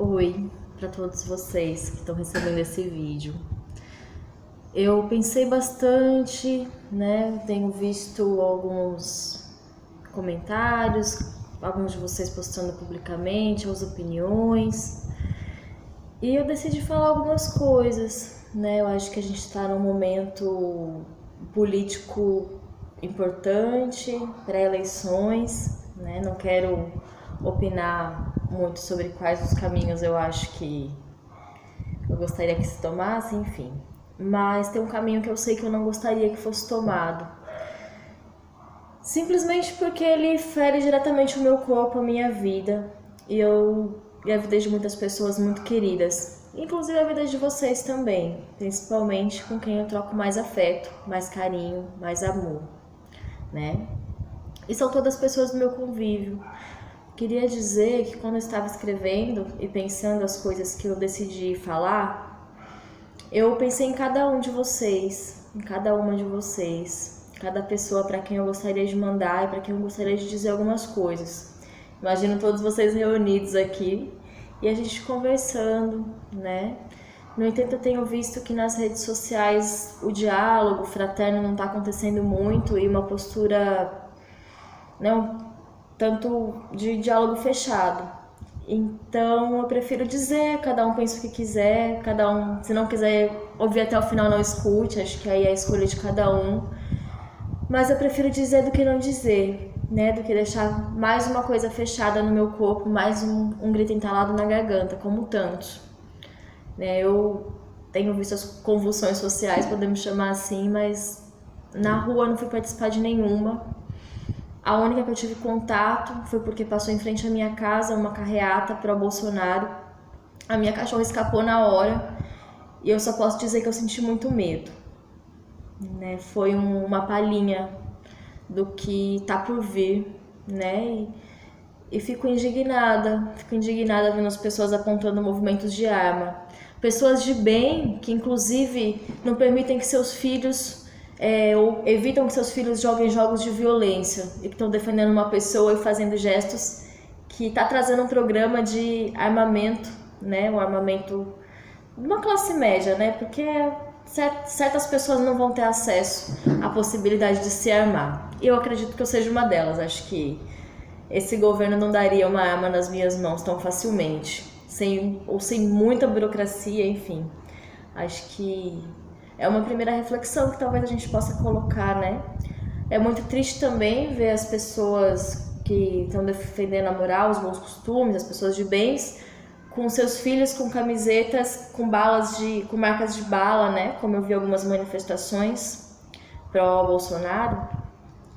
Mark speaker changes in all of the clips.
Speaker 1: Oi, para todos vocês que estão recebendo esse vídeo. Eu pensei bastante, né? Tenho visto alguns comentários, alguns de vocês postando publicamente as opiniões, e eu decidi falar algumas coisas, né? Eu acho que a gente está num momento político importante, pré-eleições, né? Não quero opinar muito sobre quais os caminhos eu acho que eu gostaria que se tomasse, enfim. Mas tem um caminho que eu sei que eu não gostaria que fosse tomado. Simplesmente porque ele fere diretamente o meu corpo, a minha vida. E a vida de muitas pessoas muito queridas. Inclusive a vida de vocês também. Principalmente com quem eu troco mais afeto, mais carinho, mais amor, né? E são todas pessoas do meu convívio. Queria dizer que quando eu estava escrevendo e pensando as coisas que eu decidi falar, eu pensei em cada um de vocês, em cada uma de vocês, cada pessoa para quem eu gostaria de mandar e para quem eu gostaria de dizer algumas coisas. Imagino todos vocês reunidos aqui e a gente conversando, né? No entanto, eu tenho visto que nas redes sociais o diálogo fraterno não está acontecendo muito e uma postura, não, tanto de diálogo fechado. Então eu prefiro dizer, cada um pensa o que quiser, cada um, se não quiser ouvir até o final, não escute, acho que aí é a escolha de cada um. Mas eu prefiro dizer do que não dizer, né? Do que deixar mais uma coisa fechada no meu corpo, mais um grito entalado na garganta, como tantos. Né? Eu tenho visto as convulsões sociais, podemos chamar assim, mas na rua não fui participar de nenhuma. A única que eu tive contato foi porque passou em frente à minha casa uma carreata pró-Bolsonaro. A minha cachorra escapou na hora e eu só posso dizer que eu senti muito medo. Né? Foi uma palhinha do que tá por vir, né? E fico indignada vendo as pessoas apontando movimentos de arma. Pessoas de bem que inclusive não permitem que seus filhos ou evitam que seus filhos joguem jogos de violência e que estão defendendo uma pessoa e fazendo gestos que está trazendo um programa de armamento, né? Um armamento de uma classe média, né? Porque certas pessoas não vão ter acesso à possibilidade de se armar. Eu acredito que eu seja uma delas. Acho que esse governo não daria uma arma nas minhas mãos tão facilmente, sem muita burocracia, enfim. Acho que é uma primeira reflexão que talvez a gente possa colocar, né? É muito triste também ver as pessoas que estão defendendo a moral, os bons costumes, as pessoas de bens, com seus filhos com camisetas com com marcas de bala, né? Como eu vi algumas manifestações pró Bolsonaro,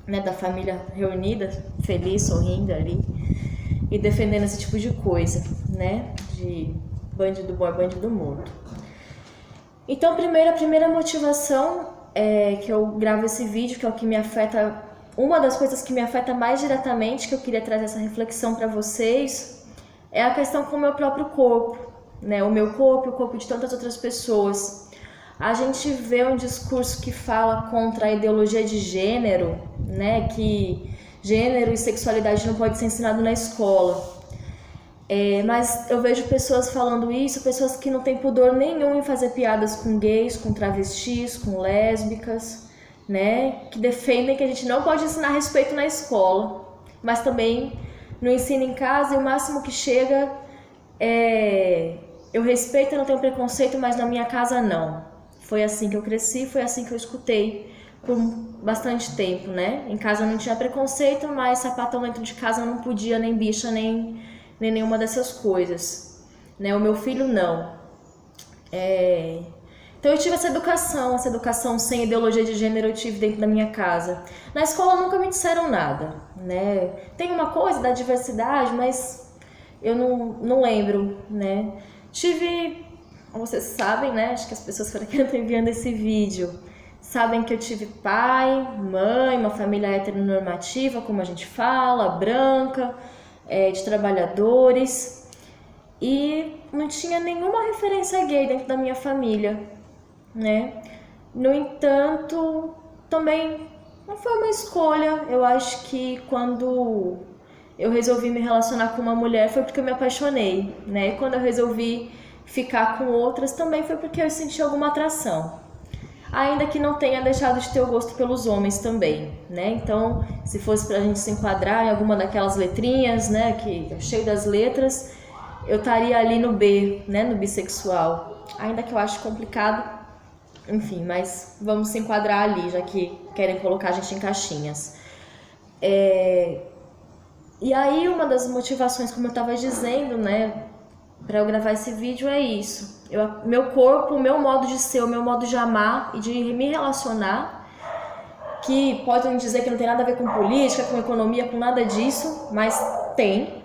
Speaker 1: né? Da família reunida, feliz, sorrindo ali e defendendo esse tipo de coisa, né? De bandido bom é bandido morto. Então, a primeira motivação é que eu gravo esse vídeo, que é o que me afeta, uma das coisas que me afeta mais diretamente, que eu queria trazer essa reflexão para vocês, é a questão com o meu próprio corpo, né? O meu corpo e o corpo de tantas outras pessoas. A gente vê um discurso que fala contra a ideologia de gênero, né? Que gênero e sexualidade não pode ser ensinado na escola. Mas eu vejo pessoas falando isso, pessoas que não têm pudor nenhum em fazer piadas com gays, com travestis, com lésbicas, né? Que defendem que a gente não pode ensinar respeito na escola, mas também não ensina em casa e o máximo que chega é eu respeito, eu não tenho preconceito, mas na minha casa não. Foi assim que eu cresci, foi assim que eu escutei por bastante tempo, né? Em casa não tinha preconceito, mas sapatão dentro de casa não podia, nem bicha, nem nenhuma dessas coisas, né? O meu filho não. Então eu tive essa educação sem ideologia de gênero eu tive dentro da minha casa. Na escola nunca me disseram nada, né? Tem uma coisa da diversidade, mas eu não lembro, né? Tive, vocês sabem, né? Acho que as pessoas para quem eu tô enviando esse vídeo sabem que eu tive pai, mãe, uma família heteronormativa, como a gente fala, branca, de trabalhadores, e não tinha nenhuma referência gay dentro da minha família, né? No entanto, também não foi uma escolha. Eu acho que quando eu resolvi me relacionar com uma mulher foi porque eu me apaixonei, né? E quando eu resolvi ficar com outras também foi porque eu senti alguma atração. Ainda que não tenha deixado de ter o gosto pelos homens também, né? Então, se fosse pra gente se enquadrar em alguma daquelas letrinhas, né, que é cheio das letras, eu estaria ali no B, né, no bissexual. Ainda que eu acho complicado, enfim, mas vamos se enquadrar ali, já que querem colocar a gente em caixinhas. E aí, uma das motivações, como eu estava dizendo, né, para eu gravar esse vídeo é isso. Meu corpo, o meu modo de ser, o meu modo de amar e de me relacionar, que podem dizer que não tem nada a ver com política, com economia, com nada disso, mas tem.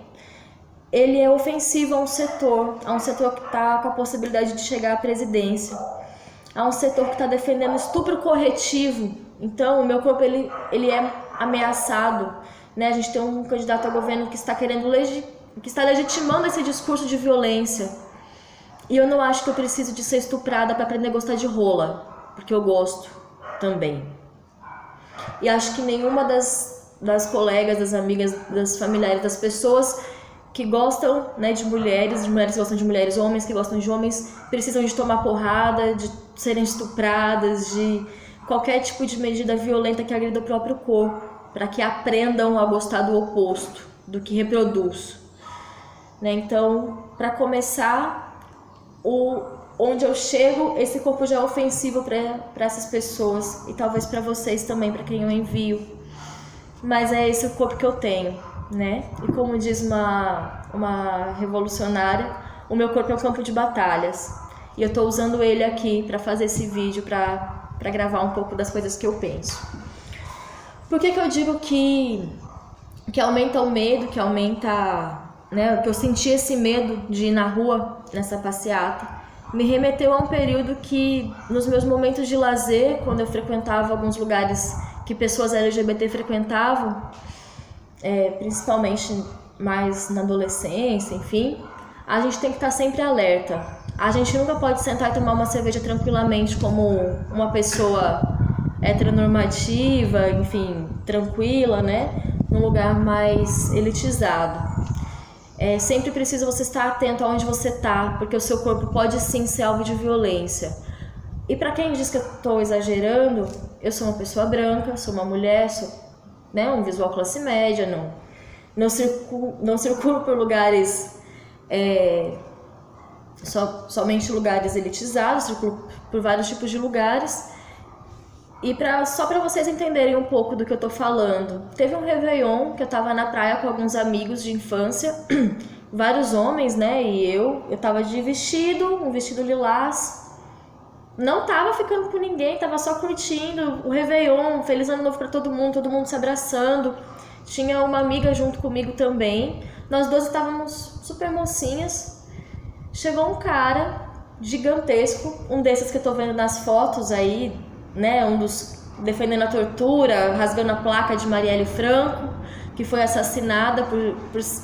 Speaker 1: Ele é ofensivo a um setor que está com a possibilidade de chegar à presidência, a um setor que está defendendo estupro corretivo. Então, o meu corpo ele é ameaçado, né? A gente tem um candidato a governo que está querendo que está legitimando esse discurso de violência. E eu não acho que eu preciso de ser estuprada para aprender a gostar de rola, porque eu gosto também. E acho que nenhuma das colegas, das amigas, das familiares, das pessoas que gostam, né, de mulheres que gostam de mulheres, homens que gostam de homens, precisam de tomar porrada, de serem estupradas, de qualquer tipo de medida violenta que agrida o próprio corpo, para que aprendam a gostar do oposto, do que reproduz. Né? Então, para começar, onde eu chego, esse corpo já é ofensivo para essas pessoas e talvez para vocês também, para quem eu envio. Mas é esse o corpo que eu tenho, né? E como diz uma revolucionária, o meu corpo é um campo de batalhas. E eu estou usando ele aqui para fazer esse vídeo, para gravar um pouco das coisas que eu penso. Por que eu digo que aumenta o medo, que aumenta, né, que eu senti esse medo de ir na rua nessa passeata? Me remeteu a um período que, nos meus momentos de lazer, quando eu frequentava alguns lugares que pessoas LGBT frequentavam, principalmente mais na adolescência, enfim, a gente tem que estar sempre alerta. A gente nunca pode sentar e tomar uma cerveja tranquilamente como uma pessoa heteronormativa, enfim, tranquila, né? Num lugar mais elitizado. Sempre precisa você estar atento aonde você está, porque o seu corpo pode sim ser alvo de violência. E para quem diz que eu estou exagerando, eu sou uma pessoa branca, sou uma mulher, sou, né, um visual classe média, não circulo por lugares, somente lugares elitizados, circulo por vários tipos de lugares. E só para vocês entenderem um pouco do que eu tô falando, teve um Réveillon que eu tava na praia com alguns amigos de infância, vários homens, né, e eu tava de um vestido lilás, não tava ficando com ninguém, tava só curtindo o Réveillon, feliz ano novo pra todo mundo se abraçando, tinha uma amiga junto comigo também, nós duas estávamos super mocinhas, chegou um cara gigantesco, um desses que eu tô vendo nas fotos aí, né, um dos defendendo a tortura, rasgando a placa de Marielle Franco, que foi assassinada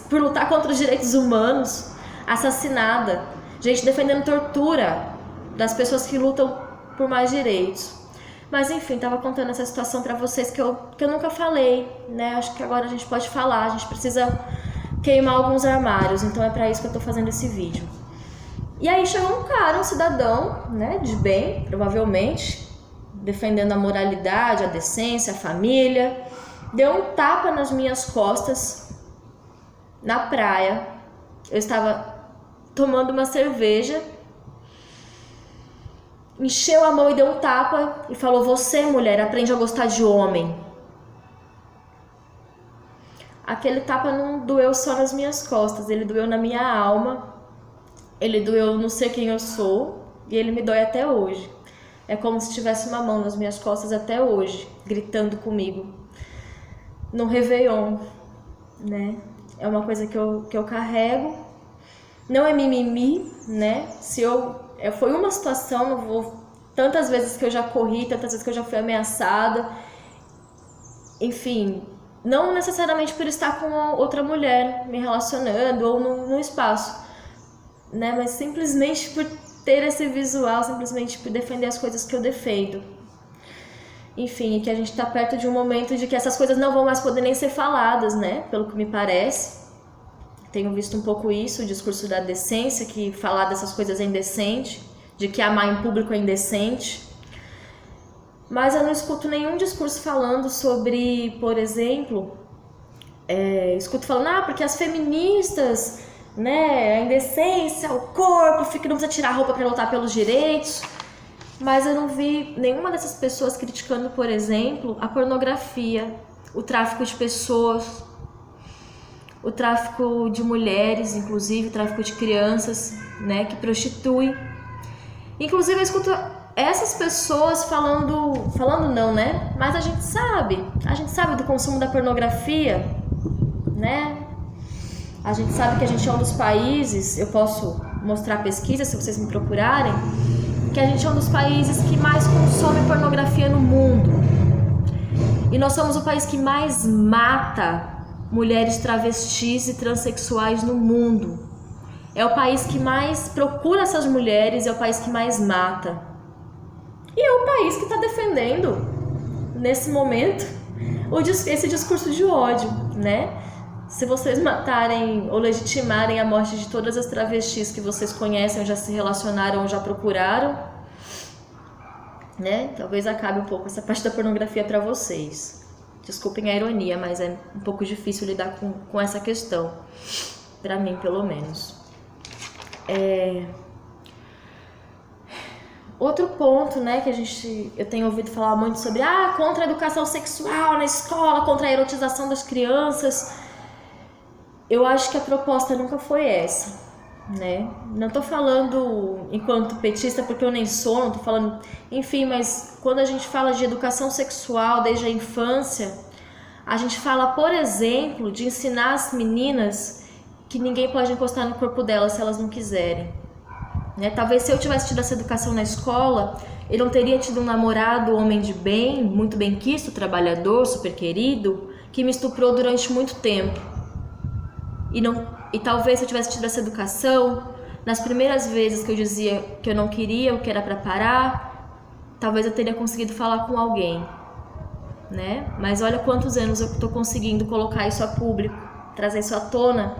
Speaker 1: por lutar contra os direitos humanos, assassinada, gente defendendo tortura das pessoas que lutam por mais direitos. Mas enfim, tava contando essa situação para vocês que eu nunca falei, né? Acho que agora a gente pode falar, a gente precisa queimar alguns armários, então é para isso que eu tô fazendo esse vídeo. E aí chegou um cara, um cidadão, né, de bem, provavelmente, defendendo a moralidade, a decência, a família, deu um tapa nas minhas costas na praia. Eu estava tomando uma cerveja, encheu a mão e deu um tapa e falou: "Você, mulher, aprende a gostar de homem". Aquele tapa não doeu só nas minhas costas, ele doeu na minha alma, ele doeu no ser quem eu sou e ele me dói até hoje. É como se tivesse uma mão nas minhas costas até hoje, gritando comigo. No Réveillon, né? É uma coisa que eu carrego. Não é mimimi, né? Foi uma situação, não vou... Tantas vezes que eu já corri, tantas vezes que eu já fui ameaçada. Enfim, não necessariamente por estar com outra mulher me relacionando ou no espaço, né? Mas simplesmente por ter esse visual, simplesmente por defender as coisas que eu defendo. enfim, que a gente está perto de um momento de que essas coisas não vão mais poder nem ser faladas, né? Pelo que me parece. Tenho visto um pouco isso, o discurso da decência, que falar dessas coisas é indecente, de que amar em público é indecente. Mas eu não escuto nenhum discurso falando sobre, por exemplo, escuto falando, porque as feministas, né, a indecência, o corpo, que não precisa tirar a roupa para lutar pelos direitos. Mas eu não vi nenhuma dessas pessoas criticando, por exemplo, a pornografia, o tráfico de pessoas, o tráfico de mulheres, inclusive, o tráfico de crianças, né, que prostituem. Inclusive, eu escuto essas pessoas falando não, né? Mas a gente sabe do consumo da pornografia, né? A gente sabe que a gente é um dos países, eu posso mostrar pesquisa se vocês me procurarem, que a gente é um dos países que mais consome pornografia no mundo. E nós somos o país que mais mata mulheres travestis e transexuais no mundo. É o país que mais procura essas mulheres, é o país que mais mata. E é o país que está defendendo, nesse momento, esse discurso de ódio, né? Se vocês matarem ou legitimarem a morte de todas as travestis que vocês conhecem, ou já se relacionaram ou já procuraram, né? Talvez acabe um pouco essa parte da pornografia para vocês. Desculpem a ironia, mas é um pouco difícil lidar com essa questão. Para mim, pelo menos. Outro ponto, né, que eu tenho ouvido falar muito sobre contra a educação sexual na escola, contra a erotização das crianças. Eu acho que a proposta nunca foi essa, né? Não tô falando enquanto petista, porque eu nem sou, não tô falando... Enfim, mas quando a gente fala de educação sexual desde a infância, a gente fala, por exemplo, de ensinar as meninas que ninguém pode encostar no corpo delas se elas não quiserem. Né? Talvez se eu tivesse tido essa educação na escola, eu não teria tido um namorado, homem de bem, muito benquisto, trabalhador, super querido, que me estuprou durante muito tempo. E talvez se eu tivesse tido essa educação, nas primeiras vezes que eu dizia que eu não queria, o que era para parar, talvez eu teria conseguido falar com alguém, né? Mas olha quantos anos eu estou conseguindo colocar isso a público, trazer isso à tona,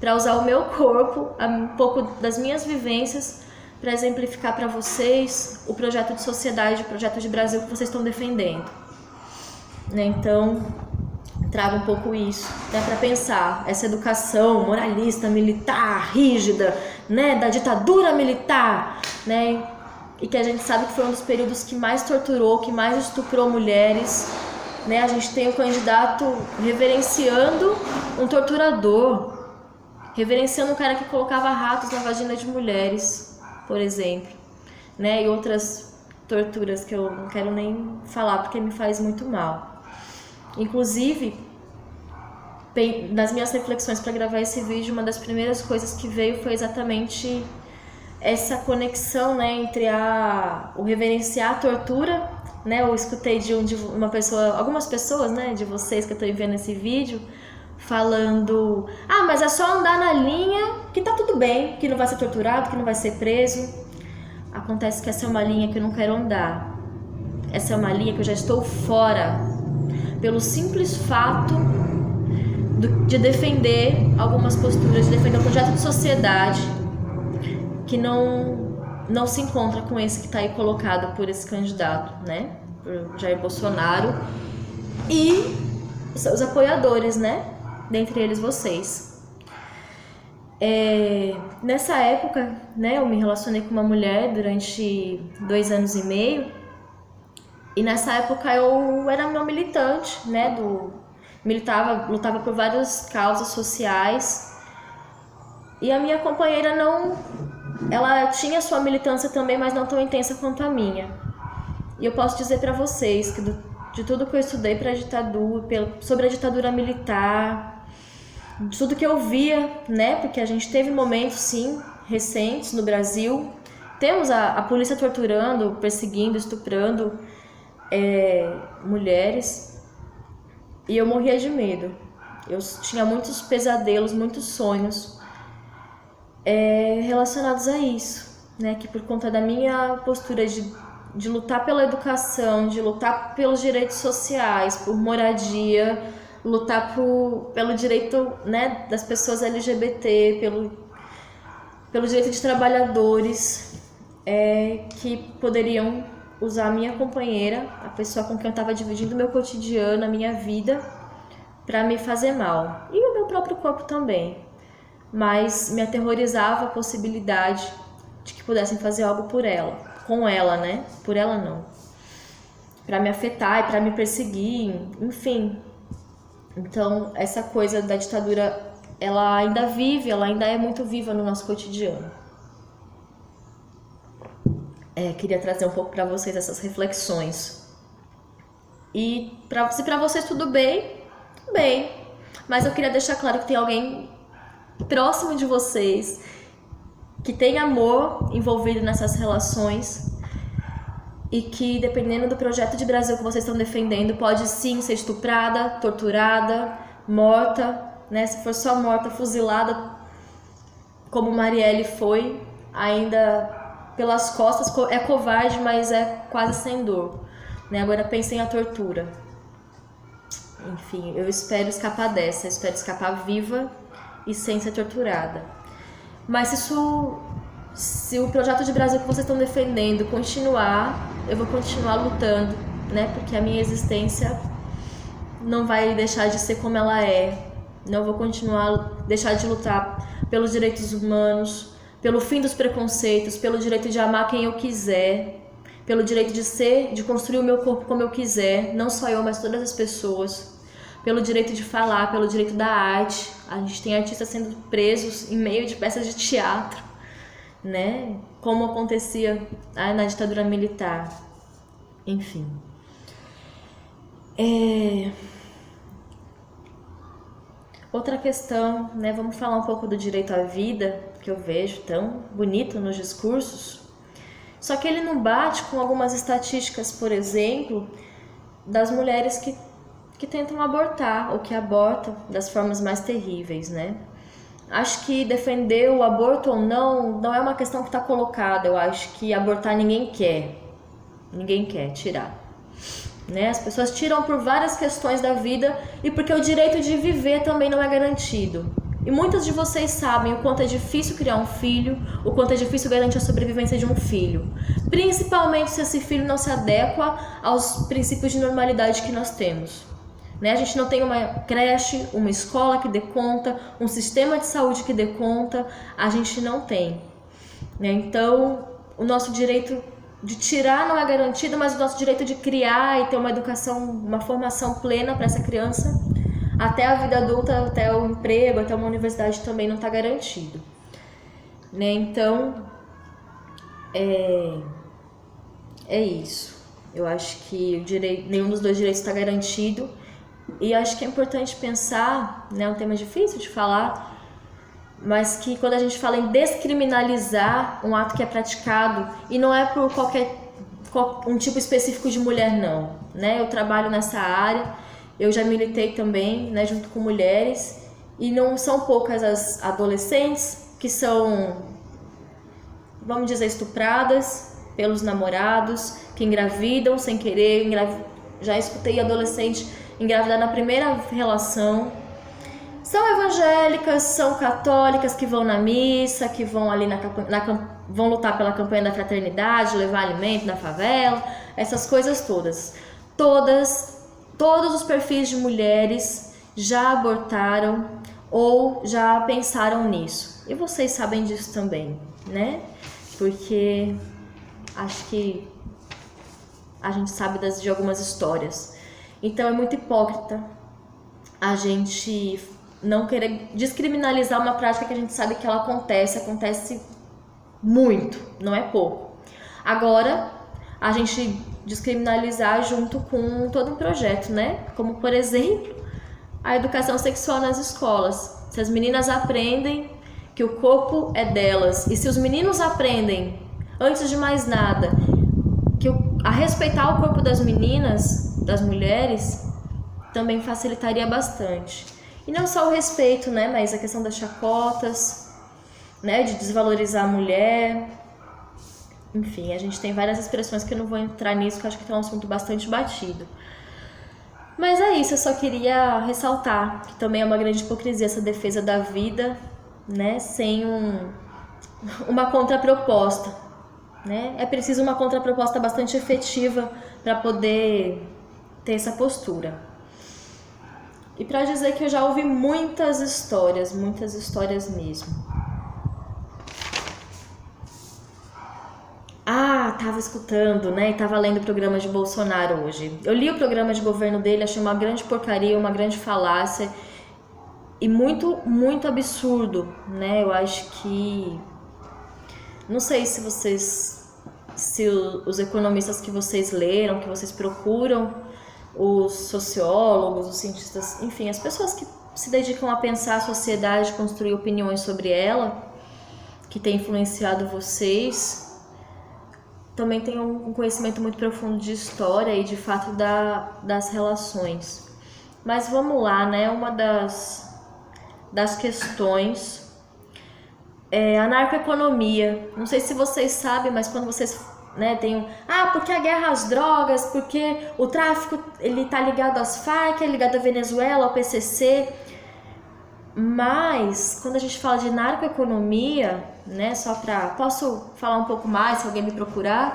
Speaker 1: para usar o meu corpo, um pouco das minhas vivências, para exemplificar para vocês o projeto de sociedade, o projeto de Brasil que vocês estão defendendo, né? Então, trago um pouco isso, né, para pensar essa educação moralista, militar, rígida, né, da ditadura militar, né, e que a gente sabe que foi um dos períodos que mais torturou, que mais estuprou mulheres, né? A gente tem o candidato reverenciando um torturador, reverenciando um cara que colocava ratos na vagina de mulheres, por exemplo, né, e outras torturas que eu não quero nem falar porque me faz muito mal. Inclusive, nas minhas reflexões para gravar esse vídeo, uma das primeiras coisas que veio foi exatamente essa conexão, né, entre o reverenciar a tortura, né? Eu escutei de uma pessoa, algumas pessoas, né, de vocês que eu estou vendo esse vídeo, falando, mas é só andar na linha que tá tudo bem, que não vai ser torturado, que não vai ser preso. Acontece que essa é uma linha que eu não quero andar. Essa é uma linha que eu já estou fora, pelo simples fato de defender algumas posturas, de defender um projeto de sociedade que não se encontra com esse que está aí colocado por esse candidato, né? Por Jair Bolsonaro e seus apoiadores, né? Dentre eles vocês. Nessa época, né, eu me relacionei com uma mulher durante 2 anos e meio. E nessa época eu era uma militante, né, lutava por várias causas sociais. E a minha companheira ela tinha sua militância também, mas não tão intensa quanto a minha. E eu posso dizer para vocês que de tudo que eu estudei sobre a ditadura militar, de tudo que eu via, né, porque a gente teve momentos, sim, recentes no Brasil. Temos a polícia torturando, perseguindo, estuprando mulheres, e eu morria de medo. Eu tinha muitos pesadelos, muitos sonhos relacionados a isso, né? Que por conta da minha postura de de lutar pela educação, de lutar pelos direitos sociais, por moradia, lutar pelo direito, né, das pessoas LGBT, pelo direito de trabalhadores que poderiam usar a minha companheira, a pessoa com quem eu estava dividindo o meu cotidiano, a minha vida, para me fazer mal. E o meu próprio corpo também. Mas me aterrorizava a possibilidade de que pudessem fazer algo por ela, com ela, né? Por ela não. Para me afetar e para me perseguir, enfim. Então, essa coisa da ditadura, ela ainda vive, ela ainda é muito viva no nosso cotidiano. Queria trazer um pouco para vocês essas reflexões. E se para vocês tudo bem, bem. Mas eu queria deixar claro que tem alguém próximo de vocês que tem amor envolvido nessas relações e que, dependendo do projeto de Brasil que vocês estão defendendo, pode sim ser estuprada, torturada, morta, né? Se for só morta, fuzilada, como Marielle foi, ainda pelas costas, é covarde, mas é quase sem dor, né? Agora pensem a tortura. Enfim, eu espero escapar dessa, eu espero escapar viva e sem ser torturada. Mas se o projeto de Brasil que vocês estão defendendo continuar, eu vou continuar lutando, né? Porque a minha existência não vai deixar de ser como ela é. Não vou deixar de lutar pelos direitos humanos, pelo fim dos preconceitos, pelo direito de amar quem eu quiser, pelo direito de construir o meu corpo como eu quiser, não só eu, mas todas as pessoas, pelo direito de falar, pelo direito da arte. A gente tem artistas sendo presos em meio de peças de teatro, né? Como acontecia na ditadura militar. Enfim. Outra questão, né? Vamos falar um pouco do direito à vida, que eu vejo tão bonito nos discursos. Só que ele não bate com algumas estatísticas, por exemplo, das mulheres que tentam abortar ou que abortam das formas mais terríveis, né? Acho que defender o aborto ou não é uma questão que está colocada. Eu acho que abortar ninguém quer tirar, né? As pessoas tiram por várias questões da vida e porque o direito de viver também não é garantido. E muitos de vocês sabem o quanto é difícil criar um filho, o quanto é difícil garantir a sobrevivência de um filho, principalmente se esse filho não se adequa aos princípios de normalidade que nós temos. Né? A gente não tem uma creche, uma escola que dê conta, um sistema de saúde que dê conta, a gente não tem. Né? Então, o nosso direito de tirar não é garantido, mas o nosso direito de criar e ter uma educação, uma formação plena para essa criança, até a vida adulta, até o emprego, até uma universidade também não está garantido. Né? Então, é isso. Eu acho que nenhum dos dois direitos está garantido. E acho que é importante pensar, né, um tema difícil de falar, mas que quando a gente fala em descriminalizar um ato que é praticado, e não é por um tipo específico de mulher não, né? Eu trabalho nessa área, eu já militei também, né, junto com mulheres, e não são poucas as adolescentes que são, vamos dizer, estupradas pelos namorados, que engravidam sem querer, já escutei adolescente engravidar na primeira relação. São evangélicas, são católicas que vão na missa, que vão ali vão lutar pela campanha da fraternidade, levar alimento na favela, essas coisas todas. Todos os perfis de mulheres já abortaram ou já pensaram nisso. E vocês sabem disso também, né? Porque acho que a gente sabe de algumas histórias. Então é muito hipócrita a gente não querer descriminalizar uma prática que a gente sabe que ela acontece muito, não é pouco. Agora, a gente descriminalizar junto com todo um projeto, né? Como, por exemplo, a educação sexual nas escolas. Se as meninas aprendem que o corpo é delas, e se os meninos aprendem, antes de mais nada, a respeitar o corpo das meninas, das mulheres, também facilitaria bastante. E não só o respeito, né, mas a questão das chacotas, né, de desvalorizar a mulher, Enfim, a gente tem várias expressões que eu não vou entrar nisso, que eu acho que é um assunto bastante batido. Mas é isso, eu só queria ressaltar que também é uma grande hipocrisia essa defesa da vida, né, sem uma contraproposta, né? É preciso uma contraproposta bastante efetiva para poder ter essa postura. E para dizer que eu já ouvi muitas histórias mesmo. Tava escutando, né, e tava lendo o programa de Bolsonaro hoje. Eu li o programa de governo dele, achei uma grande porcaria, uma grande falácia e muito, muito absurdo, né? Eu acho que... Não sei se os economistas que vocês leram, que vocês procuram, os sociólogos, os cientistas, enfim, as pessoas que se dedicam a pensar a sociedade, construir opiniões sobre ela, que tem influenciado vocês, também tem um conhecimento muito profundo de história e de fato das relações. Mas vamos lá, né? Uma das questões é a narcoeconomia. Não sei se vocês sabem, mas quando vocês, né, tem porque a guerra às drogas, porque o tráfico ele tá ligado às Farc, é ligado à Venezuela, ao PCC. Mas quando a gente fala de narcoeconomia, né, posso falar um pouco mais se alguém me procurar,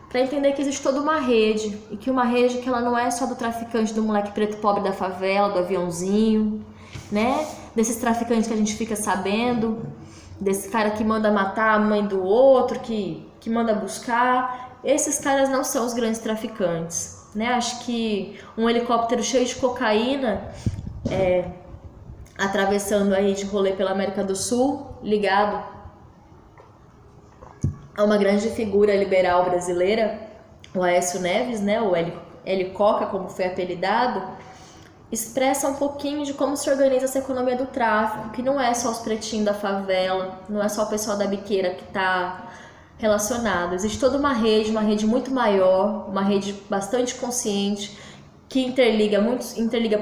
Speaker 1: para entender que existe toda uma rede, e que uma rede que ela não é só do traficante, do moleque preto pobre da favela, do aviãozinho, né, desses traficantes que a gente fica sabendo, desse cara que manda matar a mãe do outro, que manda buscar. Esses caras não são os grandes traficantes, né? Acho que um helicóptero cheio de cocaína atravessando aí de rolê pela América do Sul, ligado a uma grande figura liberal brasileira, o Aécio Neves, né, o Helicoca, como foi apelidado, expressa um pouquinho de como se organiza essa economia do tráfico, que não é só os pretinhos da favela, não é só o pessoal da biqueira que está relacionado. Existe toda uma rede muito maior, uma rede bastante consciente, que interliga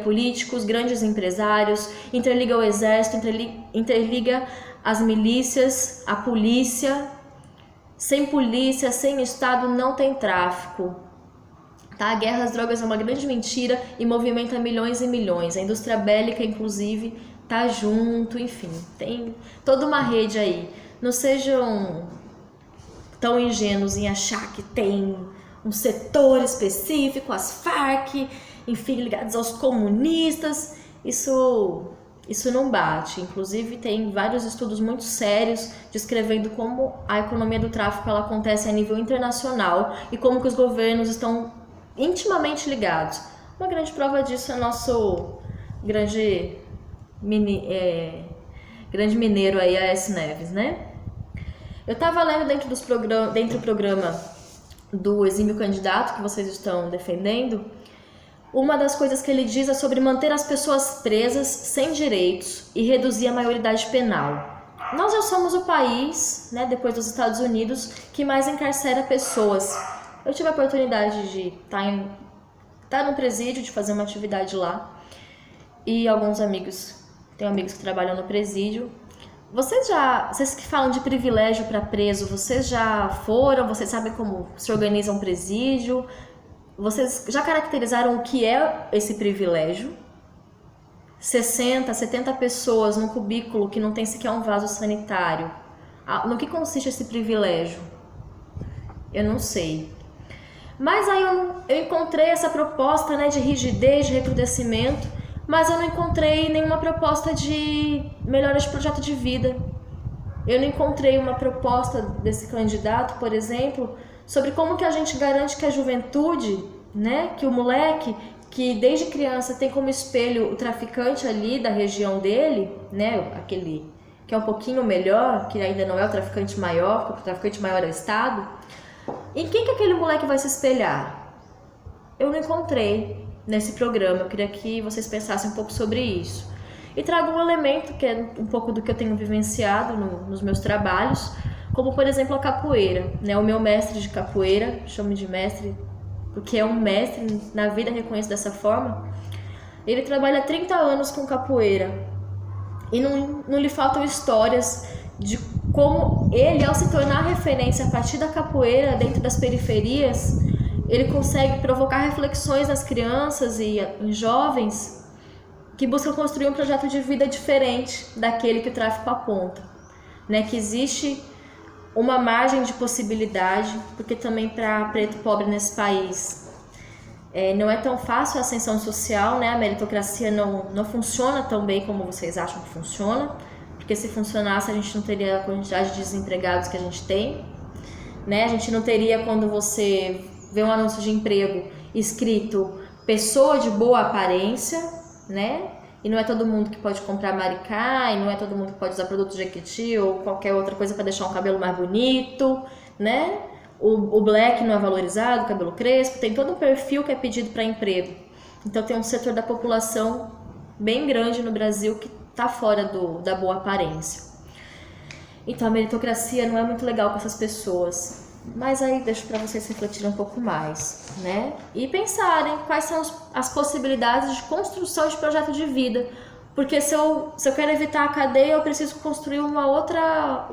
Speaker 1: políticos, grandes empresários, interliga o exército, interliga as milícias, a polícia. Sem polícia, sem Estado, não tem tráfico. Tá? A guerra às drogas é uma grande mentira e movimenta milhões e milhões. A indústria bélica, inclusive, tá junto, enfim. Tem toda uma rede aí. Não sejam tão ingênuos em achar que tem um setor específico, as Farc, enfim, ligados aos comunistas. Isso não bate. Inclusive, tem vários estudos muito sérios descrevendo como a economia do tráfico ela acontece a nível internacional e como que os governos estão intimamente ligados. Uma grande prova disso é nosso grande mineiro aí, Aécio Neves, né? Eu estava lendo dentro do programa do exímio candidato que vocês estão defendendo, uma das coisas que ele diz é sobre manter as pessoas presas sem direitos e reduzir a maioridade penal. Nós já somos o país, né, depois dos Estados Unidos, que mais encarcera pessoas. Eu tive a oportunidade de estar no presídio, de fazer uma atividade lá, e tenho amigos que trabalham no presídio. Vocês que falam de privilégio para preso, vocês já foram? Vocês sabem como se organiza um presídio? Vocês já caracterizaram o que é esse privilégio? 60, 70 pessoas num cubículo que não tem sequer um vaso sanitário. No que consiste esse privilégio? Eu não sei. Mas aí eu encontrei essa proposta, né, de rigidez, de recrudescimento, mas eu não encontrei nenhuma proposta de melhora de projeto de vida. Eu não encontrei uma proposta desse candidato, por exemplo, sobre como que a gente garante que a juventude, né, que o moleque que desde criança tem como espelho o traficante ali da região dele, né, aquele que é um pouquinho melhor, que ainda não é o traficante maior, porque o traficante maior é o Estado, em quem que aquele moleque vai se espelhar? Eu não encontrei nesse programa. Eu queria que vocês pensassem um pouco sobre isso. E trago um elemento que é um pouco do que eu tenho vivenciado nos meus trabalhos, como por exemplo a capoeira, né? O meu mestre de capoeira, chamo de mestre porque é um mestre, na vida reconheço dessa forma, ele trabalha há 30 anos com capoeira e não lhe faltam histórias de como ele, ao se tornar referência a partir da capoeira dentro das periferias, ele consegue provocar reflexões nas crianças e em jovens que buscam construir um projeto de vida diferente daquele que o tráfico aponta, né? Que existe uma margem de possibilidade, porque também para preto pobre nesse país não é tão fácil a ascensão social, né? A meritocracia não funciona tão bem como vocês acham que funciona, porque se funcionasse a gente não teria a quantidade de desempregados que a gente tem, né? A gente não teria, quando você vê um anúncio de emprego escrito pessoa de boa aparência, né? E não é todo mundo que pode comprar maricá, e não é todo mundo que pode usar produto Jequiti ou qualquer outra coisa para deixar um cabelo mais bonito, né? O black não é valorizado, o cabelo crespo, tem todo um perfil que é pedido para emprego. Então tem um setor da população bem grande no Brasil que está fora da boa aparência. Então a meritocracia não é muito legal com essas pessoas. Mas aí deixo para vocês refletirem um pouco mais, né? E pensarem quais são as possibilidades de construção de projeto de vida. Porque se eu quero evitar a cadeia, eu preciso construir uma outra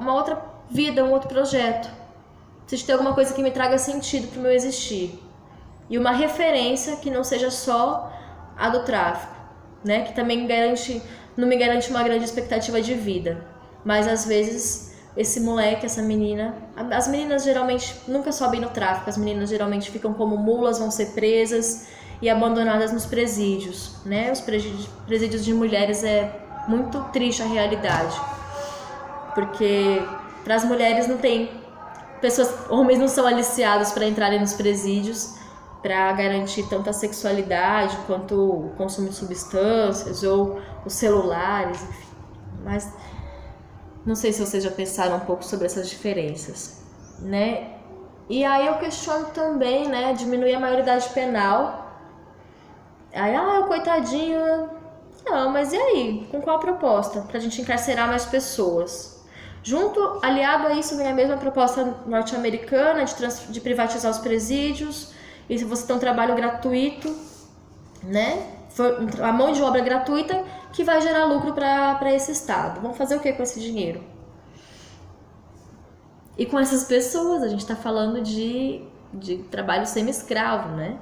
Speaker 1: vida, um outro projeto. Preciso ter alguma coisa que me traga sentido para o meu existir. E uma referência que não seja só a do tráfico, né? Que também não me garante uma grande expectativa de vida. Mas às vezes esse moleque, essa menina... As meninas geralmente nunca sobem no tráfico. As meninas geralmente ficam como mulas, vão ser presas e abandonadas nos presídios, né? Os presídios de mulheres é muito triste a realidade. Porque para as mulheres não tem... Homens não são aliciados para entrarem nos presídios para garantir tanto a sexualidade quanto o consumo de substâncias ou os celulares, enfim. Mas não sei se vocês já pensaram um pouco sobre essas diferenças, né? E aí eu questiono também, né, diminuir a maioridade penal. Aí, o coitadinho... Não, mas e aí? Com qual proposta? Pra gente encarcerar mais pessoas. Aliado a isso, vem a mesma proposta norte-americana de privatizar os presídios. E se você tem um trabalho gratuito, né? A mão de obra gratuita que vai gerar lucro para esse estado. Vamos fazer o que com esse dinheiro? E com essas pessoas, a gente está falando de trabalho semi-escravo, né?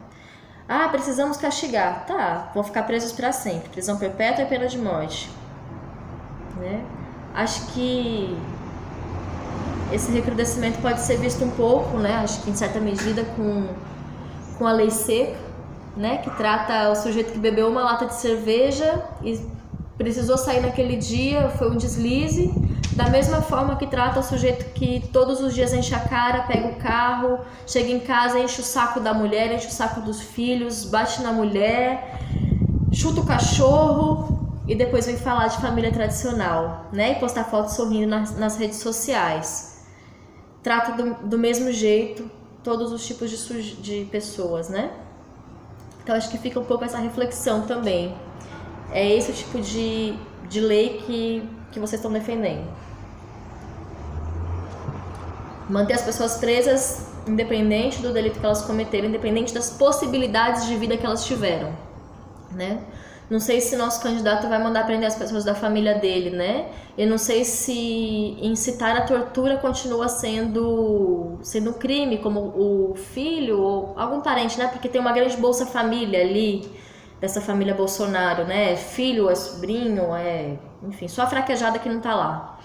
Speaker 1: Precisamos castigar. Tá, vão ficar presos para sempre. Prisão perpétua e pena de morte. Né? Acho que esse recrudescimento pode ser visto um pouco, né? Acho que em certa medida com a lei seca, né? Que trata o sujeito que bebeu uma lata de cerveja e precisou sair naquele dia, foi um deslize. Da mesma forma que trata o sujeito que todos os dias enche a cara, pega o carro, chega em casa, enche o saco da mulher, enche o saco dos filhos, bate na mulher, chuta o cachorro e depois vem falar de família tradicional, né? E postar foto sorrindo nas redes sociais. Trata do mesmo jeito todos os tipos de pessoas, né? Então acho que fica um pouco essa reflexão também. É esse o tipo de lei que vocês estão defendendo. Manter as pessoas presas, independente do delito que elas cometeram, independente das possibilidades de vida que elas tiveram, né? Não sei se nosso candidato vai mandar prender as pessoas da família dele, né? Eu não sei se incitar a tortura continua sendo um crime, como o filho ou algum parente, né? Porque tem uma grande Bolsa Família ali, dessa família Bolsonaro, né? Filho, é sobrinho, enfim, só a fraquejada que não tá lá.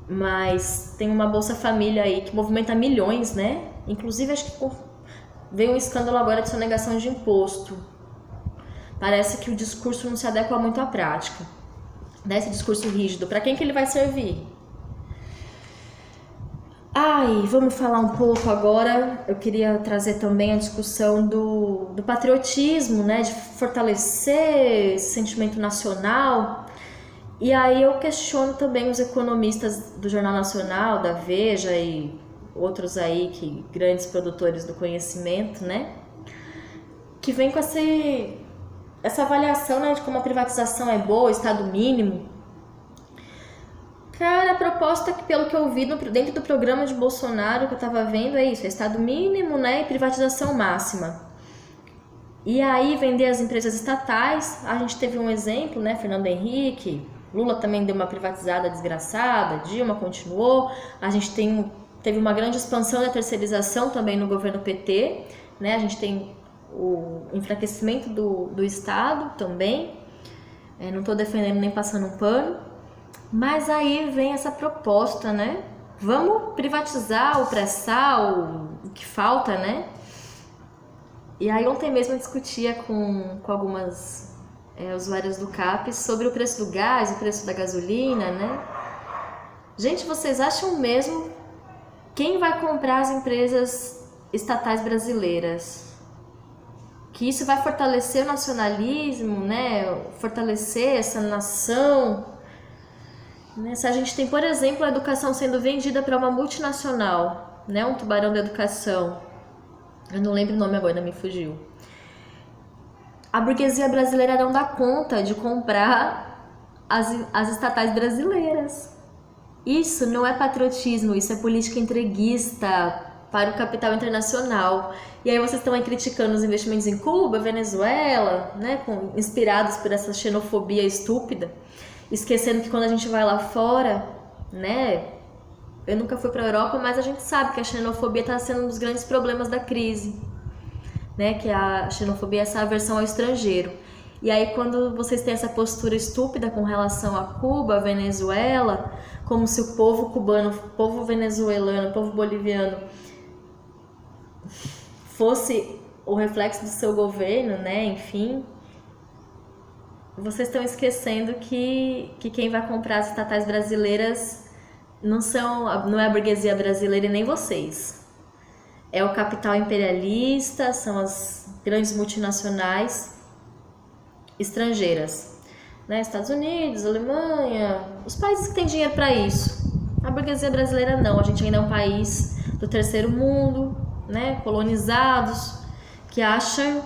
Speaker 1: Mas tem uma Bolsa Família aí que movimenta milhões, né? Inclusive, acho que veio um escândalo agora de sonegação de imposto. Parece que o discurso não se adequa muito à prática, né? Esse discurso rígido. Para quem que ele vai servir? Vamos falar um pouco agora. Eu queria trazer também a discussão do patriotismo, né? De fortalecer esse sentimento nacional. E aí eu questiono também os economistas do Jornal Nacional, da Veja e outros aí, grandes produtores do conhecimento, né? Que vem com essa avaliação, né, de como a privatização é boa, Estado mínimo. Cara, a proposta que, pelo que eu vi dentro do programa de Bolsonaro que eu tava vendo, é isso, é Estado mínimo, né, e privatização máxima. E aí vender as empresas estatais, a gente teve um exemplo, né, Fernando Henrique, Lula também deu uma privatizada desgraçada, Dilma continuou, a gente teve uma grande expansão da terceirização também no governo PT, né? A gente tem o enfraquecimento do Estado também, não estou defendendo nem passando um pano, mas aí vem essa proposta, né? Vamos privatizar o pré-sal, o que falta, né? E aí ontem mesmo eu discutia com algumas usuárias do CAPES sobre o preço do gás, o preço da gasolina, né? Gente, vocês acham mesmo quem vai comprar as empresas estatais brasileiras? Que isso vai fortalecer o nacionalismo, né? Fortalecer essa nação, né? Se a gente tem, por exemplo, a educação sendo vendida para uma multinacional, né? Um tubarão da educação, eu não lembro o nome agora, me fugiu. A burguesia brasileira não dá conta de comprar as estatais brasileiras. Isso não é patriotismo, isso é política entreguista para o capital internacional. E aí vocês estão aí criticando os investimentos em Cuba, Venezuela, né, inspirados por essa xenofobia estúpida, esquecendo que quando a gente vai lá fora, né, eu nunca fui para a Europa, mas a gente sabe que a xenofobia está sendo um dos grandes problemas da crise, né, que a xenofobia é essa aversão ao estrangeiro. E aí quando vocês têm essa postura estúpida com relação a Cuba, Venezuela, como se o povo cubano, o povo venezuelano, o povo boliviano fosse o reflexo do seu governo, né, enfim, vocês estão esquecendo que quem vai comprar as estatais brasileiras não é a burguesia brasileira e nem vocês. É o capital imperialista, são as grandes multinacionais estrangeiras, né? Estados Unidos, Alemanha, os países que têm dinheiro para isso. A burguesia brasileira não, a gente ainda é um país do terceiro mundo, né? Colonizados, que acha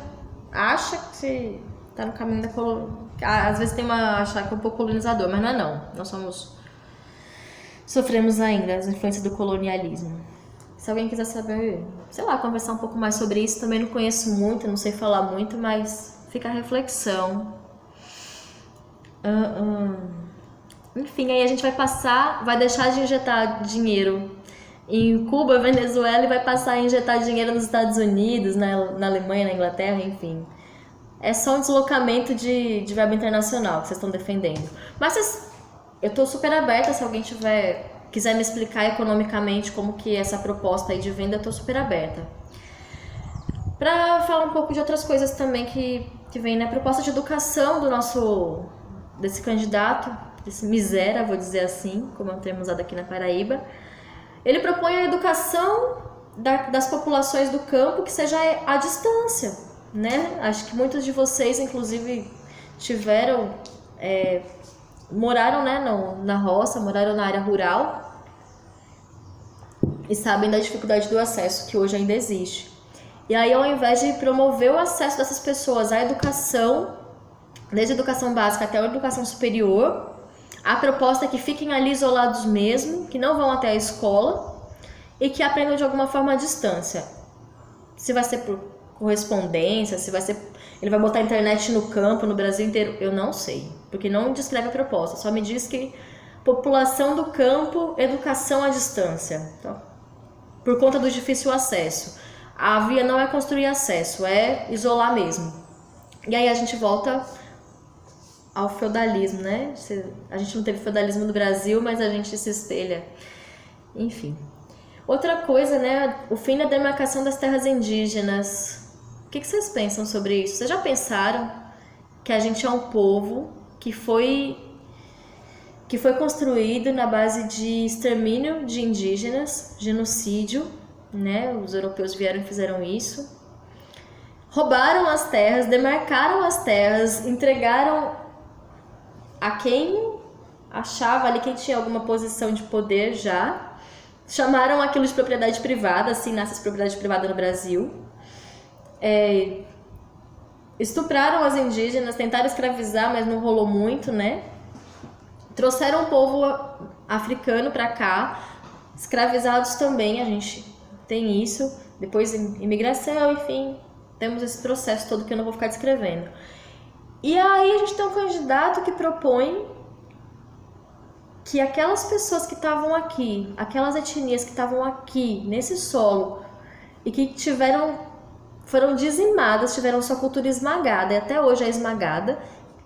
Speaker 1: que está no caminho da colonização. Às vezes tem achar que é um pouco colonizador, mas não é não. Nós sofremos ainda as influências do colonialismo. Se alguém quiser saber, sei lá, conversar um pouco mais sobre isso, também não conheço muito, não sei falar muito, mas fica a reflexão. Enfim, aí a gente vai deixar de injetar dinheiro em Cuba, Venezuela e vai passar a injetar dinheiro nos Estados Unidos, na Alemanha, na Inglaterra, enfim. É só um deslocamento de verba internacional que vocês estão defendendo. Mas eu estou super aberta, se alguém quiser me explicar economicamente como que é essa proposta aí de venda, eu estou super aberta. Para falar um pouco de outras coisas também que vem, né? Proposta de educação desse candidato, desse miséria, vou dizer assim, como é um termo usado aqui na Paraíba. Ele propõe a educação das populações do campo que seja à distância, né? Acho que muitos de vocês, inclusive, moraram, né, na roça, moraram na área rural e sabem da dificuldade do acesso que hoje ainda existe. E aí, ao invés de promover o acesso dessas pessoas à educação, desde a educação básica até a educação superior, a proposta é que fiquem ali isolados mesmo, que não vão até a escola e que aprendam de alguma forma à distância. Se vai ser por correspondência, ele vai botar internet no campo, no Brasil inteiro, eu não sei, porque não descreve a proposta, só me diz que população do campo, educação à distância, então, por conta do difícil acesso. A via não é construir acesso, é isolar mesmo. E aí a gente volta ao feudalismo, né? A gente não teve feudalismo no Brasil, mas a gente se espelha. Enfim. Outra coisa, né? O fim da demarcação das terras indígenas. O que vocês pensam sobre isso? Vocês já pensaram que a gente é um povo que foi construído na base de extermínio de indígenas, genocídio, né? Os europeus vieram e fizeram isso. Roubaram as terras, demarcaram as terras, entregaram a quem achava ali, quem tinha alguma posição de poder já. Chamaram aquilo de propriedade privada, assim nasce essa propriedade privada no Brasil. Estupraram as indígenas, tentaram escravizar, mas não rolou muito, né? Trouxeram o povo africano para cá, escravizados também, a gente tem isso. Depois imigração, enfim, temos esse processo todo que eu não vou ficar descrevendo. E aí a gente tem um candidato que propõe que aquelas pessoas que estavam aqui, aquelas etnias que estavam aqui nesse solo e que foram dizimadas, tiveram sua cultura esmagada e até hoje é esmagada,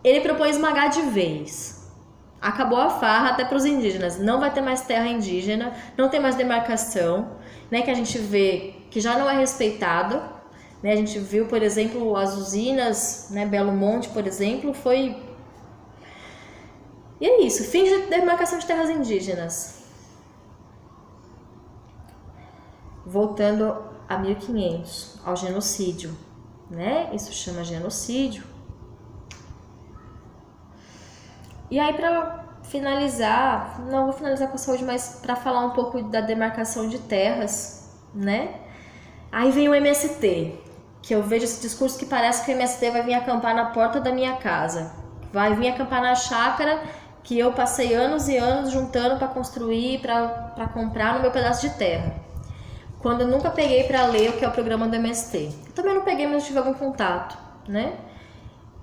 Speaker 1: ele propõe esmagar de vez. Acabou a farra até para os indígenas, não vai ter mais terra indígena, não tem mais demarcação, né, que a gente vê que já não é respeitado, né, a gente viu, por exemplo, as usinas, né, Belo Monte, por exemplo, foi... E é isso, fim de demarcação de terras indígenas. Voltando a 1500, ao genocídio, né? Isso chama genocídio. E aí, para finalizar, não vou finalizar com a saúde, mas para falar um pouco da demarcação de terras, né? Aí vem o MST, que eu vejo esse discurso que parece que o MST vai vir acampar na porta da minha casa, vai vir acampar na chácara que eu passei anos e anos juntando para construir, para comprar no meu pedaço de terra. Quando eu nunca peguei para ler o que é o programa do MST. Eu também não peguei, mas tive algum contato, né?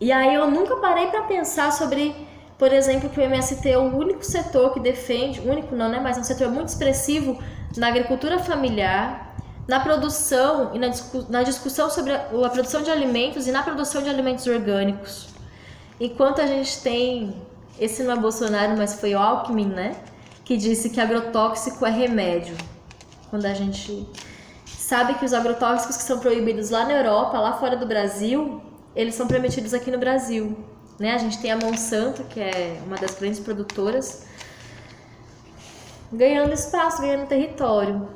Speaker 1: E aí eu nunca parei para pensar sobre, por exemplo, que o MST é o único setor que defende, único não, né? Mas é um setor muito expressivo na agricultura familiar, na produção e na discussão sobre a produção de alimentos e na produção de alimentos orgânicos. Enquanto a gente tem, esse não é Bolsonaro, mas foi o Alckmin, né? Que disse que agrotóxico é remédio. Quando a gente sabe que os agrotóxicos que são proibidos lá na Europa, lá fora do Brasil, eles são permitidos aqui no Brasil, né? A gente tem a Monsanto, que é uma das grandes produtoras, ganhando espaço, ganhando território.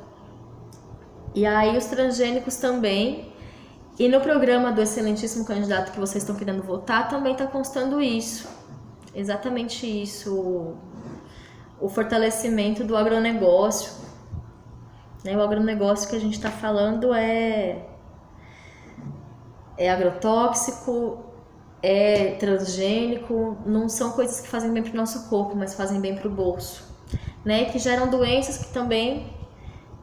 Speaker 1: E aí os transgênicos também. E no programa do excelentíssimo candidato que vocês estão querendo votar, também está constando isso. Exatamente isso. O fortalecimento do agronegócio. O agronegócio que a gente está falando é agrotóxico, é transgênico, não são coisas que fazem bem para o nosso corpo, mas fazem bem para o bolso, né? Que geram doenças que também,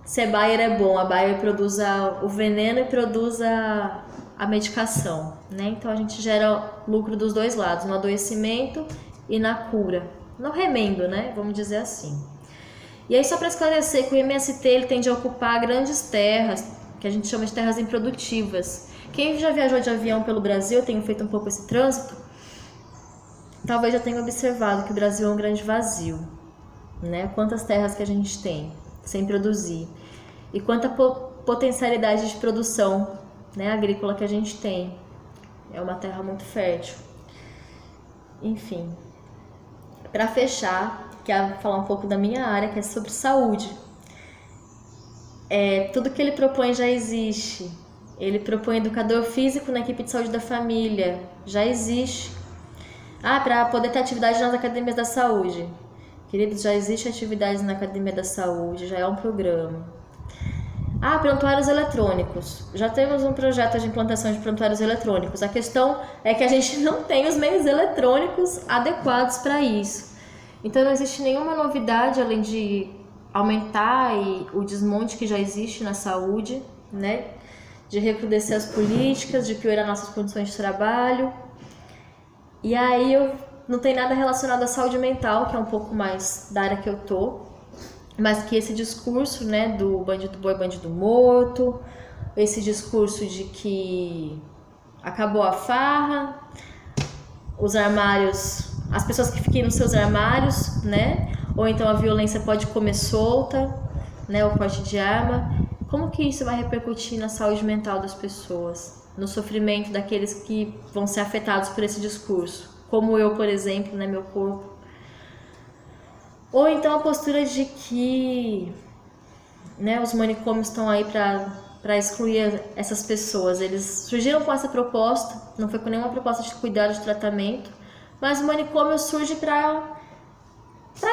Speaker 1: se a Bayer é bom, a Bayer produz o veneno e produz a medicação, né? Então a gente gera lucro dos dois lados, no adoecimento e na cura, no remendo, né? Vamos dizer assim. E aí, só para esclarecer que o MST ele tende a ocupar grandes terras, que a gente chama de terras improdutivas. Quem já viajou de avião pelo Brasil, eu tenho feito um pouco esse trânsito, talvez já tenha observado que o Brasil é um grande vazio, né? Quantas terras que a gente tem sem produzir e quanta potencialidade de produção, né, agrícola que a gente tem. É uma terra muito fértil. Enfim, para fechar, quero falar um pouco da minha área, que é sobre saúde. Tudo que ele propõe já existe. Ele propõe educador físico na equipe de saúde da família, já existe. Para poder ter atividade nas academias da saúde. Queridos, já existe atividade na academia da saúde, já é um programa. Prontuários eletrônicos. Já temos um projeto de implantação de prontuários eletrônicos. A questão é que a gente não tem os meios eletrônicos adequados para isso. Então não existe nenhuma novidade além de aumentar o desmonte que já existe na saúde, né? De recrudescer as políticas, de piorar nossas condições de trabalho. E aí não tem nada relacionado à saúde mental, que é um pouco mais da área que eu tô, mas que esse discurso, né, do bandido boi, bandido morto, esse discurso de que acabou a farra, os armários, as pessoas que fiquem nos seus armários, né, ou então a violência pode comer solta, né, o porte de arma. Como que isso vai repercutir na saúde mental das pessoas, no sofrimento daqueles que vão ser afetados por esse discurso? Como eu, por exemplo, né, meu corpo. Ou então a postura de que, né, os manicômios estão aí para excluir essas pessoas. Eles surgiram com essa proposta, não foi com nenhuma proposta de cuidado de tratamento, mas o manicômio surge para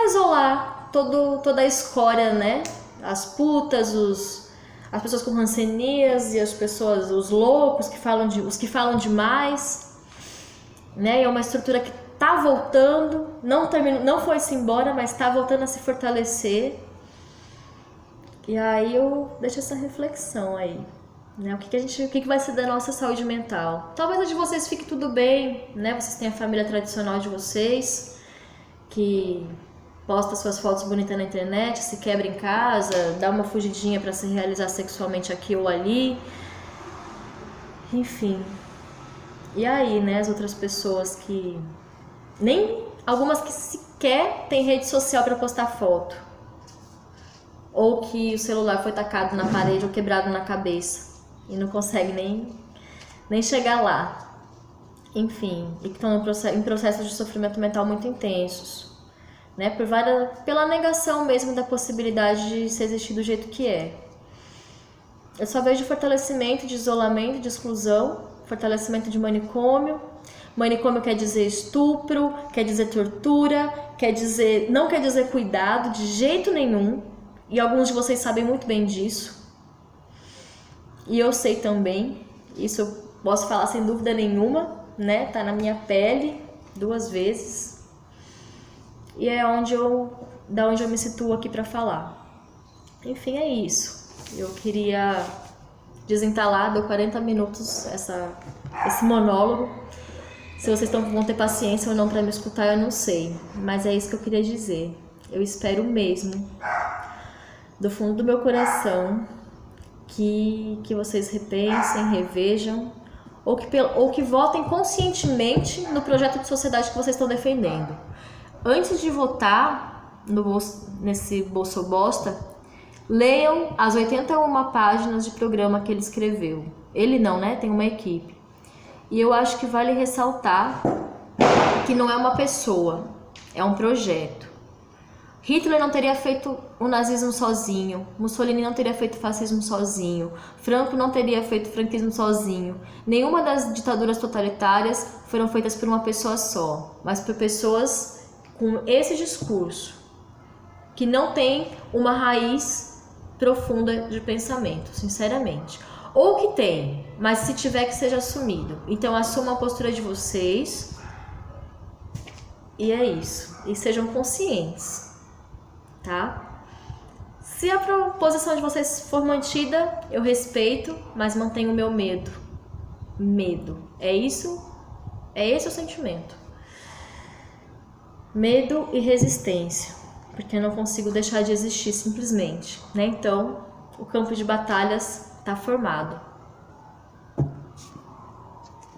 Speaker 1: isolar toda a escória, né? As putas, as pessoas com rancenias e os loucos os que falam demais, né? E é uma estrutura que tá voltando, não foi-se embora, mas tá voltando a se fortalecer. E aí eu deixo essa reflexão aí, né? O que vai ser da nossa saúde mental? Talvez a de vocês fique tudo bem, né? Vocês têm a família tradicional de vocês, que posta suas fotos bonitas na internet, se quebra em casa, dá uma fugidinha para se realizar sexualmente aqui ou ali. Enfim. E aí, né, as outras pessoas que nem algumas que sequer têm rede social para postar foto, ou que o celular foi tacado na parede ou quebrado na cabeça e não consegue nem chegar lá. Enfim, e que estão em processos de sofrimento mental muito intensos, né, pela negação mesmo da possibilidade de se existir do jeito que é. Eu só vejo fortalecimento de isolamento, de exclusão, fortalecimento de manicômio. Manicômio quer dizer estupro, quer dizer tortura, não quer dizer cuidado de jeito nenhum. E alguns de vocês sabem muito bem disso. E eu sei também, isso eu posso falar sem dúvida nenhuma, né? Tá na minha pele 2 vezes. E é da onde eu me situo aqui para falar. Enfim, é isso. Eu queria desentalar, deu 40 minutos esse monólogo. Se vocês vão ter paciência ou não para me escutar, eu não sei. Mas é isso que eu queria dizer. Eu espero mesmo, do fundo do meu coração, que vocês repensem, revejam, ou que votem conscientemente no projeto de sociedade que vocês estão defendendo. Antes de votar nesse Bolso Bosta, leiam as 81 páginas de programa que ele escreveu. Ele não, né? Tem uma equipe. E eu acho que vale ressaltar que não é uma pessoa, é um projeto. Hitler não teria feito o nazismo sozinho, Mussolini não teria feito o fascismo sozinho, Franco não teria feito o franquismo sozinho. Nenhuma das ditaduras totalitárias foram feitas por uma pessoa só, mas por pessoas com esse discurso, que não tem uma raiz profunda de pensamento, sinceramente. Ou que tem, mas se tiver, que seja assumido. Então assumam a postura de vocês. E é isso. E sejam conscientes, tá? Se a proposição de vocês for mantida, eu respeito, mas mantenho o meu medo. Medo. É isso? É esse o sentimento. Medo e resistência. Porque eu não consigo deixar de existir simplesmente, né? Então, o campo de batalhas está formado.